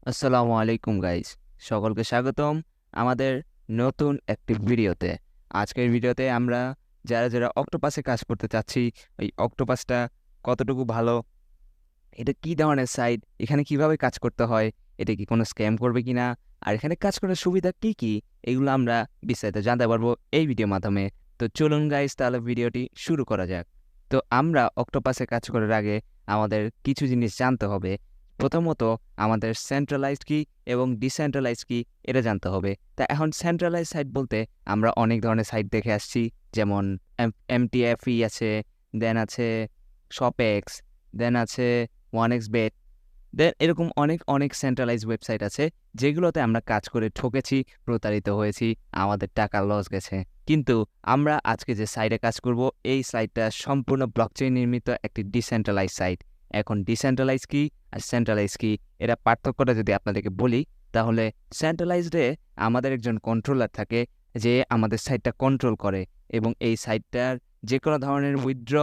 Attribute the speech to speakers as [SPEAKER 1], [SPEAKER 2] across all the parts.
[SPEAKER 1] আসসালামু আলাইকুম গাইস, সকলকে স্বাগতম আমাদের নতুন একটি ভিডিওতে। আজকের ভিডিওতে আমরা যারা অক্টোপাসে কাজ করতে চাচ্ছি, এই অক্টোপাসটা কতটুকু ভালো, এটা কি ধরনের সাইট, এখানে কিভাবে কাজ করতে হয়, এটা কি কোনো স্ক্যাম করবে কিনা, আর এখানে কাজ করার সুবিধা কি কি, এগুলো আমরা বিস্তারিত জানতে পারবো এই ভিডিওর মাধ্যমে। তো চলুন গাইস, তাহলে ভিডিওটি শুরু করা যাক। তো আমরা অক্টোপাসে কাজ করার আগে আমাদের কিছু জিনিস জানতে হবে। প্রথমত, আমাদের সেন্ট্রালাইজড কি এবং ডিসেন্ট্রালাইজড কি এটা জানতে হবে। তা এখন সেন্ট্রালাইজ সাইট বলতে আমরা অনেক ধরনের সাইট দেখে আসছি, যেমন এমটিএফই আছে, দেন আছে শপেক্স, দেন আছে 1xBet, দেন এরকম অনেক অনেক সেন্ট্রালাইজ ওয়েবসাইট আছে যেগুলোতে আমরা কাজ করে ঠকেছি, প্রতারিত হয়েছি, আমাদের টাকা লস গেছে। কিন্তু আমরা আজকে যে সাইটে কাজ করব, এই সাইটটা সম্পূর্ণ ব্লকচেইন নির্মিত একটি ডিসেন্ট্রালাইজ সাইট। এখন ডিসেন্ট্রালাইজ কি আর সেন্ট্রালাইজ কি, এটা পার্থক্যটা যদি আপনাদেরকে বলি, তাহলে সেন্ট্রালাইজডে আমাদের একজন কন্ট্রোলার থাকে যে আমাদের সাইটটা কন্ট্রোল করে, এবং এই সাইটটার যে কোনো ধরনের উইথড্র,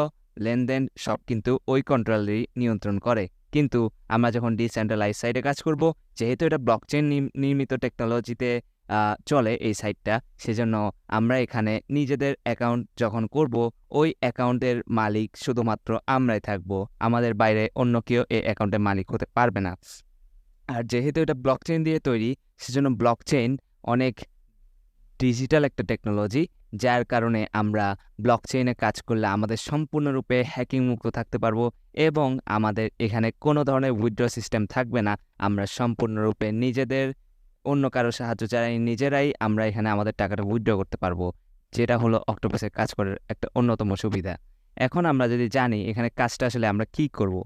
[SPEAKER 1] লেনদেন সব কিন্তু ওই কন্ট্রোলারই নিয়ন্ত্রণ করে। কিন্তু আমরা যখন ডিসেন্ট্রালাইজ সাইটে কাজ করব, যেহেতু এটা ব্লকচেইন নির্মিত টেকনোলজিতে চলে এই সাইটটা, সেজন্য আমরা এখানে নিজেদের অ্যাকাউন্ট যখন করব, ওই অ্যাকাউন্টের মালিক শুধুমাত্র আমরাই থাকব, আমাদের বাইরে অন্য কেউ এই অ্যাকাউন্টের মালিক হতে পারবে না। আর যেহেতু এটা ব্লকচেইন দিয়ে তৈরি, সেজন্য ব্লকচেইন অনেক ডিজিটাল একটা টেকনোলজি, যার কারণে আমরা ব্লকচেইনে কাজ করলে আমাদের সম্পূর্ণরূপে হ্যাকিং মুক্ত থাকতে পারবো, এবং আমাদের এখানে কোনো ধরনের উইথড্র সিস্টেম থাকবে না। আমরা সম্পূর্ণরূপে নিজেদের, অন্য কারো সাহায্য ছাড়াই নিজেরাই আমরা এখানে আমাদের টাকাটা উইথড্র করতে পারবো, যেটা হলো অক্টোপাসের কাজ করার একটা অন্যতম সুবিধা। এখন আমরা যদি জানি এখানে কাজটা আসলে আমরা কি করব,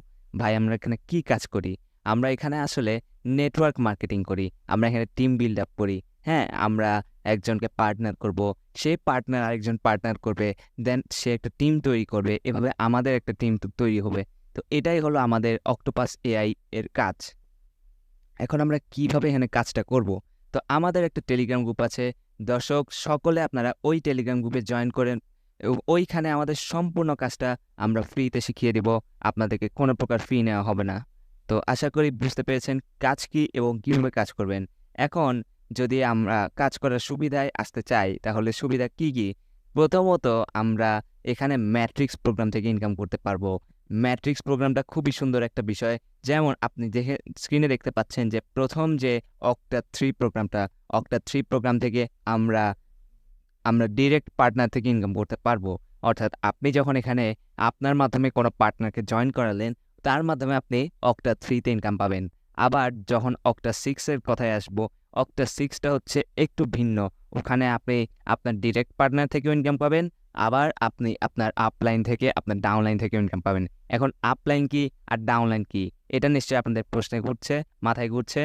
[SPEAKER 1] ভাই আমরা এখানে কি কাজ করি, আমরা এখানে আসলে নেটওয়ার্ক মার্কেটিং করি, আমরা এখানে টিম বিল্ড আপ করি। হ্যাঁ, আমরা একজনকে পার্টনার করব, সেই পার্টনার আরেকজন পার্টনার করবে, দেন সে একটা টিম তৈরি করবে, এভাবে আমাদের একটা টিম তৈরি হবে। তো এটাই হলো আমাদের অক্টোপাস এআই এর কাজ। এখন আমরা কিভাবে এখানে কাজটা করব? তো আমাদের একটা টেলিগ্রাম গ্রুপ আছে। দর্শক সকলে আপনারা ওই টেলিগ্রাম গ্রুপে জয়েন করেন, এবং ওইখানে আমাদের সম্পূর্ণ কাজটা আমরা ফ্রিতে শিখিয়ে দিব, আপনাদেরকে কোনো প্রকার ফি নেওয়া হবে না। তো আশা করি বুঝতে পেরেছেন কাজ কি এবং কীভাবে কাজ করবেন। এখন যদি আমরা কাজ করার সুবিধায় আসতে চাই, তাহলে সুবিধা কি কি? প্রথমত, আমরা এখানে ম্যাট্রিক্স প্রোগ্রাম থেকে ইনকাম করতে পারবো। ম্যাট্রিক্স প্রোগ্রামটা খুবই সুন্দর একটা বিষয়। যেমন আপনি দেখে স্ক্রিনে দেখতে পাচ্ছেন যে প্রথম যে অক্টা 3 প্রোগ্রামটা, অক্টা 3 প্রোগ্রাম থেকে আমরা আমরা ডিরেক্ট পার্টনার থেকে ইনকাম করতে পারবো। অর্থাৎ আপনি যখন এখানে আপনার মাধ্যমে কোনো পার্টনারকে জয়েন করালেন, তার মাধ্যমে আপনি অক্টা 3 তে ইনকাম পাবেন। আবার যখন অক্টা 6 এর কথায় আসবো, অক্টা 6 টা হচ্ছে একটু ভিন্ন। ওখানে আপনি আপনার ডিরেক্ট পার্টনার থেকেও ইনকাম পাবেন, আবার আপনি আপনার আপলাইন থেকে, আপনার ডাউনলাইন থেকেও ইনকাম পাবেন। এখন আপলাইন কি আর ডাউনলাইন কি, এটা নিশ্চয়ই আপনাদের প্রশ্নে ঘুরছে, মাথায় ঘুরছে।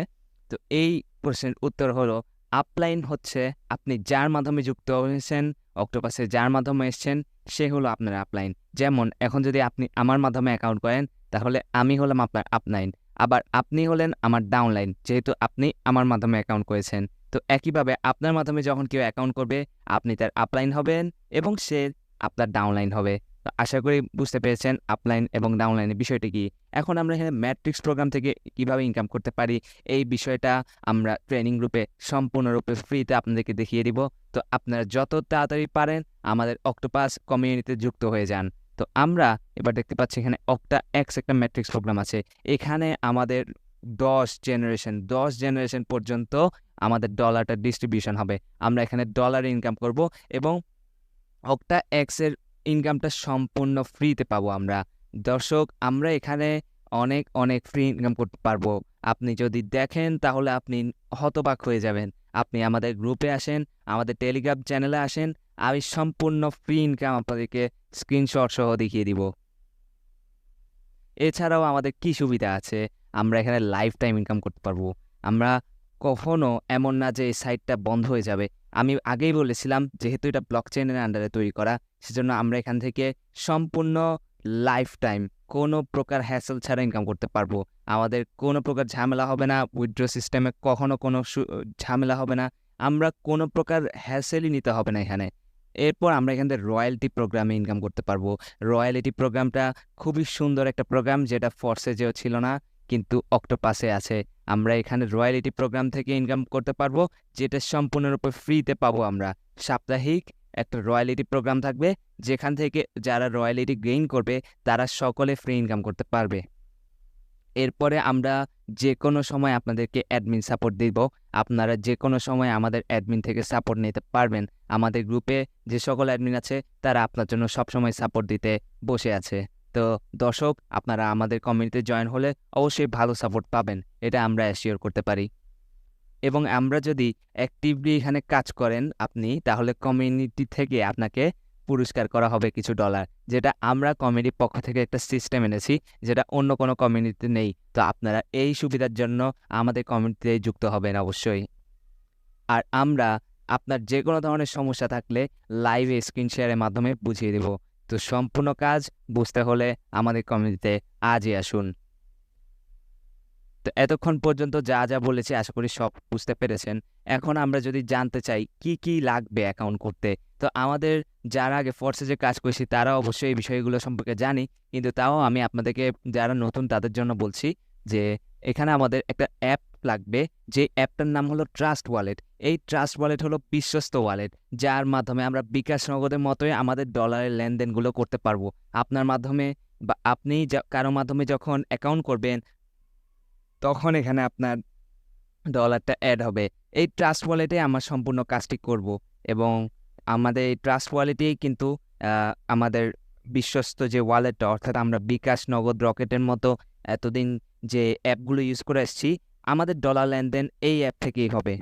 [SPEAKER 1] তো এই প্রশ্নের উত্তর হলো, আপলাইন হচ্ছে আপনি যার মাধ্যমে যুক্ত হয়েছেন, অক্টোপাসে যার মাধ্যমে এসেছেন, সে হলো আপনার আপলাইন। যেমন এখন যদি আপনি আমার মাধ্যমে অ্যাকাউন্ট করেন, তাহলে আমি হলাম আপনার আপলাইন, আবার আপনি হলেন আমার ডাউনলাইন, যেহেতু আপনি আমার মাধ্যমে অ্যাকাউন্ট করেছেন। তো একইভাবে আপনার মাধ্যমে যখন কেউ অ্যাকাউন্ট করবে, আপনি তার আপলাইন হবেন এবং সে আপনার ডাউনলাইন হবে। তো আশা করি বুঝতে পেরেছেন আপলাইন এবং ডাউনলাইনের বিষয়টি কি। এখন আমরা এখানে ম্যাট্রিক্স প্রোগ্রাম থেকে কিভাবে ইনকাম করতে পারি, এই বিষয়টা আমরা ট্রেনিং গ্রুপে সম্পূর্ণরূপে ফ্রিতে আপনাদেরকে দেখিয়ে দিব। তো আপনারা যত তাড়াতাড়ি পারেন আমাদের অক্টোপাস কমিউনিটিতে যুক্ত হয়ে যান। তো আমরা এবার দেখতে পাচ্ছি এখানে অক্টা এক্স একটা ম্যাট্রিক্স প্রোগ্রাম আছে। এখানে আমাদের 10 জেনারেশন পর্যন্ত আমাদের ডলারটা ডিস্ট্রিবিউশন হবে। আমরা এখানে ডলারে ইনকাম করব, এবং অক্টা এক্স এর ইনকামটা সম্পূর্ণ ফ্রিতে পাবো আমরা। দর্শক, আমরা এখানে অনেক অনেক ফ্রি ইনকাম করতে পারবো। আপনি যদি দেখেন তাহলে আপনি হতবাক হয়ে যাবেন। আপনি আমাদের গ্রুপে আসেন, আমাদের টেলিগ্রাম চ্যানেলে আসেন, আমি সম্পূর্ণ ফ্রি ইনকাম আপনাদেরকে স্ক্রিনশট সহ দেখিয়ে দিব। এছাড়াও আমাদের কি সুবিধা আছে, আমরা এখানে লাইফ টাইম ইনকাম করতে পারবো। আমরা কখনো এমন না যে এই সাইটটা বন্ধ হয়ে যাবে। আমি আগেই বলেছিলাম, যেহেতু এটা ব্লকচেইনের আন্ডারে তৈরি করা, সেজন্য আমরা এখান থেকে সম্পূর্ণ লাইফ টাইম কোনো প্রকার হ্যাসেল ছাড়া ইনকাম করতে পারবো। আমাদের কোনো প্রকার ঝামেলা হবে না, উইথড্র সিস্টেমে কখনো কোনো ঝামেলা হবে না। আমরা কোনো প্রকার হ্যাসেলই নিতে হবে না এখানে। এরপর আমরা এখান থেকে রয়্যালটি প্রোগ্রামে ইনকাম করতে পারবো। রয়্যালিটি প্রোগ্রামটা খুবই সুন্দর একটা প্রোগ্রাম, যেটা ফর্সেজেও ছিল না, কিন্তু অক্টোপাসে আছে। আমরা এখানে রয়্যালিটি প্রোগ্রাম থেকে ইনকাম করতে পারবো, যেটা সম্পূর্ণরূপে ফ্রিতে পাবো আমরা। সাপ্তাহিক একটা রয়্যালিটি প্রোগ্রাম থাকবে, যেখান থেকে যারা রয়্যালিটি গেইন করবে তারা সকলে ফ্রি ইনকাম করতে পারবে। এরপরে আমরা যে কোনো সময় আপনাদেরকে অ্যাডমিন সাপোর্ট দিব। আপনারা যে কোনো সময় আমাদের অ্যাডমিন থেকে সাপোর্ট নিতে পারবেন। আমাদের গ্রুপে যে সকল অ্যাডমিন আছে তারা আপনার জন্য সবসময় সাপোর্ট দিতে বসে আছে। তো দর্শক, আপনারা আমাদের কমিউনিটিতে জয়েন হলে অবশ্যই ভালো সাপোর্ট পাবেন, এটা আমরা অ্যাসিওর করতে পারি। এবং আমরা যদি অ্যাক্টিভলি এখানে কাজ করেন আপনি, তাহলে কমিউনিটি থেকে আপনাকে পুরস্কার করা হবে কিছু ডলার, যেটা আমরা কমিউনিটির পক্ষ থেকে একটা সিস্টেম এনেছি, যেটা অন্য কোনো কমিউনিটিতে নেই। তো আপনারা এই সুবিধার জন্য আমাদের কমিউনিটিতে যুক্ত হবেন অবশ্যই। আর আমরা আপনার যে কোনো ধরনের সমস্যা থাকলে লাইভে স্ক্রিন শেয়ারের মাধ্যমে বুঝিয়ে দেব। তো সম্পূর্ণ কাজ বুঝতে হলে আমাদের কমিউনিটিতে আজই আসুন। তো এতক্ষণ পর্যন্ত যা যা বলেছি আশা করি সব বুঝতে পেরেছেন। এখন আমরা যদি জানতে চাই কি কি লাগবে অ্যাকাউন্ট করতে, তো আমাদের যারা আগে ফোর্সেজে কাজ করেছি তারা অবশ্যই এই বিষয়গুলো সম্পর্কে জানি, কিন্তু তাও আমি আপনাদেরকে যারা নতুন তাদের জন্য বলছি যে এখানে আমাদের একটা অ্যাপ লাগবে, যে অ্যাপটার নাম হলো ট্রাস্ট ওয়ালেট। এই ট্রাস্ট ওয়ালেট হলো বিশ্বস্ত ওয়ালেট, যার মাধ্যমে আমরা বিকাশ নগদের মতোই আমাদের ডলারের লেনদেনগুলো করতে পারবো। আপনার মাধ্যমে বা আপনি কারো মাধ্যমে যখন অ্যাকাউন্ট করবেন, তখন এখানে আপনার ডলারটা অ্যাড হবে। এই ট্রাস্ট ওয়ালেটে আমরা সম্পূর্ণ কাজটি করব, এবং আমাদের এই ট্রাস্ট ওয়ালেটেই কিন্তু আমাদের বিশ্বস্ত যে ওয়ালেটটা, অর্থাৎ আমরা বিকাশ, নগদ, রকেটের মতো এতদিন যে অ্যাপগুলো ইউজ করে আসছি, আমাদের ডলার লেনদেন এই অ্যাপ থেকেই হবে।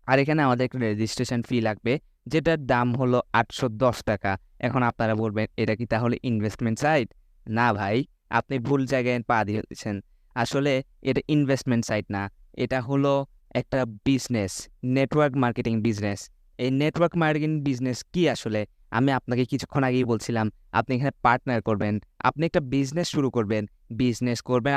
[SPEAKER 1] আর এখানে আমাদের একটা রেজিস্ট্রেশন ফি লাগবে, যেটার দাম হলো 810 টাকা। এখন আপনারা বলবেন, এটা কি তাহলে ইনভেস্টমেন্ট সাইট? না ভাই, আপনি ভুল জায়গায় পা দিয়েছেন। আসলে এটা ইনভেস্টমেন্ট সাইট না, এটা হলো একটা বিজনেস, নেটওয়ার্ক মার্কেটিং বিজনেস। এই নেটওয়ার্ক মার্কেটিং বিজনেস কি আসলে? আমি আপনাকে কিছুক্ষণ আগেই বলছিলাম, আপনি এখানে পার্টনার করবেন। আপনি একটা বিজনেস শুরু করবেন,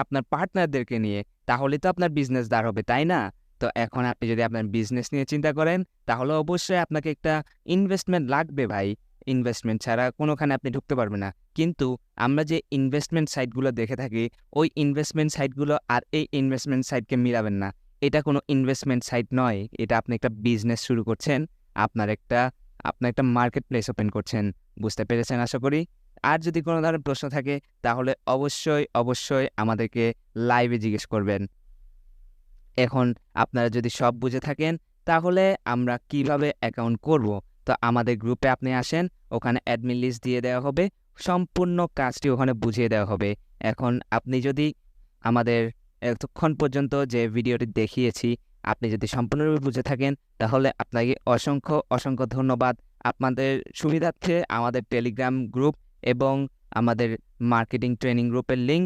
[SPEAKER 1] আপনার পার্টনারদেরকে নিয়ে, তাহলে তো আপনার বিজনেস দাঁড় হবে, তাই না? তো এখন আপনি যদি আপনার বিজনেস নিয়ে চিন্তা করেন, তাহলে অবশ্যই আপনাকে একটা ইনভেস্টমেন্ট লাগবে ভাই। ইনভেস্টমেন্ট ছাড়া কোনোখানে আপনি ঢুকতে পারবেন না। কিন্তু আমরা যে ইনভেস্টমেন্ট সাইটগুলো দেখে থাকি, ওই ইনভেস্টমেন্ট সাইটগুলো আর এই ইনভেস্টমেন্ট সাইটকে মিলাবেন না। এটা কোনো ইনভেস্টমেন্ট সাইট নয়, এটা আপনি একটা বিজনেস শুরু করছেন, আপনার একটা মার্কেট প্লেস ওপেন করছেন। বুঝতে পেরেছেন আশা করি। আর যদি কোনো ধরনের প্রশ্ন থাকে, তাহলে অবশ্যই আমাদেরকে লাইভে জিজ্ঞেস করবেন। এখন আপনারা যদি সব বুঝে থাকেন, তাহলে আমরা কিভাবে অ্যাকাউন্ট করব? তো আমাদের গ্রুপে আপনি আসেন, ওখানে অ্যাডমিন লিস্ট দিয়ে দেওয়া হবে, সম্পূর্ণ কাজটি ওখানে বুঝিয়ে দেওয়া হবে। এখন আপনি যদি আমাদের এতক্ষণ পর্যন্ত যে ভিডিওটি দেখিয়েছি, আপনি যদি সম্পূর্ণরূপে বুঝে থাকেন, তাহলে আপনাকে অসংখ্য ধন্যবাদ। আপনাদের সুবিধার্থে আমাদের টেলিগ্রাম গ্রুপ এবং আমাদের মার্কেটিং ট্রেনিং গ্রুপের লিঙ্ক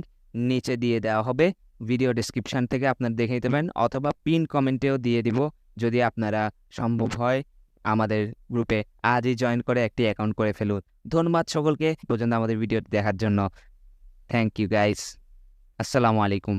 [SPEAKER 1] নিচে দিয়ে দেওয়া হবে। ভিডিও ডেসক্রিপশন থেকে আপনারা দেখে নিতে পারেন, অথবা পিন কমেন্টেও দিয়ে দিব। যদি আপনারা সম্ভব হয়, আমাদের গ্রুপে আজই জয়েন করে একটি অ্যাকাউন্ট করে ফেলুন। ধন্যবাদ সকলকে পর্যন্ত আমাদের ভিডিওটি দেখার জন্য। Thank you guys. আসসালামু আলাইকুম।